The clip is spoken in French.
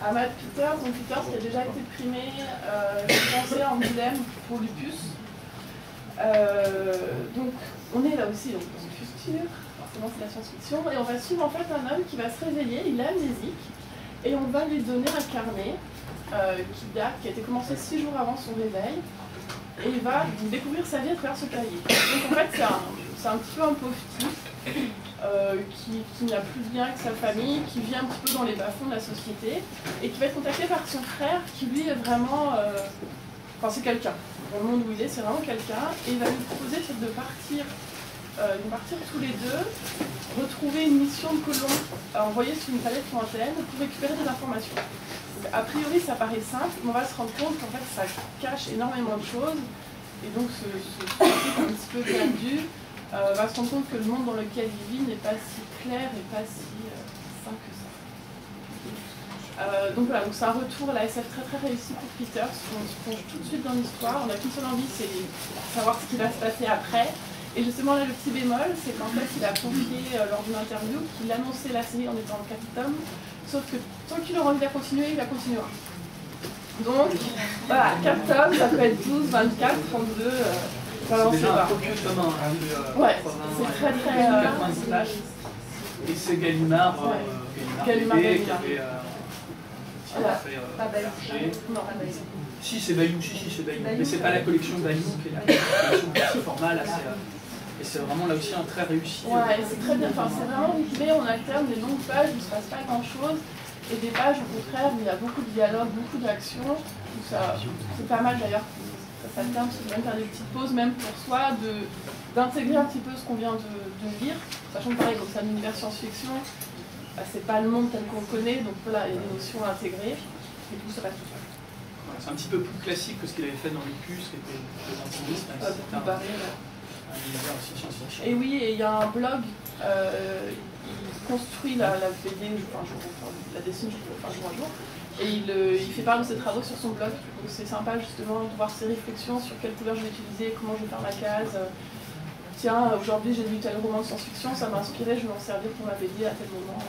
Ahmad Peters, donc Peters qui a déjà été primé, français en Angoulême pour Lupus. Donc on est là aussi donc, dans le futur, forcément c'est la science-fiction, et on va suivre en fait un homme qui va se réveiller, il est amnésique, et on va lui donner un carnet qui a été commencé 6 jours avant son réveil, et il va découvrir sa vie à travers ce cahier. Donc en fait c'est un petit peu un pauvre type qui n'a plus de lien avec sa famille, qui vit un petit peu dans les bas-fonds de la société, et qui va être contacté par son frère qui lui est vraiment... Enfin c'est quelqu'un. Dans le monde où il est, c'est vraiment quelqu'un, et il va lui proposer de partir tous les deux, retrouver une mission de colon envoyée sur une planète lointaine pour récupérer des informations. Donc, a priori, ça paraît simple, mais on va se rendre compte qu'en fait, ça cache énormément de choses, et donc ce type un petit peu perdu va se rendre compte que le monde dans lequel il vit n'est pas si clair et pas si sain que ça. Donc voilà, donc c'est un retour à la SF très réussi pour Peters. On se plonge tout de suite dans l'histoire. On n'a qu'une seule envie, c'est savoir ce qui va se passer après. Et justement là, le petit bémol, c'est qu'en fait, il a confié lors d'une interview qu'il annonçait la série en étant en 4 tomes, sauf que tant qu'il aura envie de la continuer, il la continuera. Donc voilà, 4 tomes, ça peut être 12, 24, 32. C'est déjà un focus commun. Ouais, c'est très et c'est Gallimard, Gallimard qui avait voilà. fait Berger. Non, pas Bayou. Si, c'est Bayou, c'est Bayou. Mais c'est pas la collection Bayou, qui est la collection petit format, là, et c'est vraiment là aussi un très réussi. Ouais, c'est très bien, enfin, c'est vraiment rythmé, on alterne des longues pages où il ne se passe pas grand chose, et des pages au contraire où il y a beaucoup de dialogue, beaucoup d'action, c'est pas mal d'ailleurs, ça s'alterne, c'est même faire des petites pauses, même pour soi, d'intégrer un petit peu ce qu'on vient de lire, sachant que pareil, comme c'est un univers science-fiction, bah, c'est pas le monde tel qu'on le connaît, donc voilà, il y a des notions à intégrer, et tout ça reste tout seul. C'est un petit peu plus classique que ce qu'il avait fait dans Lupus, qui était plus intimiste, même si c'était un univers aussi scientifique. Et oui, et il y a un blog, il construit la BD, la dessine jour à jour, et il fait part de ses travaux sur son blog. Donc c'est sympa justement de voir ses réflexions sur quelle couleur je vais utiliser, comment je vais faire ma case. Tiens, aujourd'hui j'ai lu tel roman de science-fiction, ça m'a inspiré, je vais m'en servir pour ma BD à tel moment.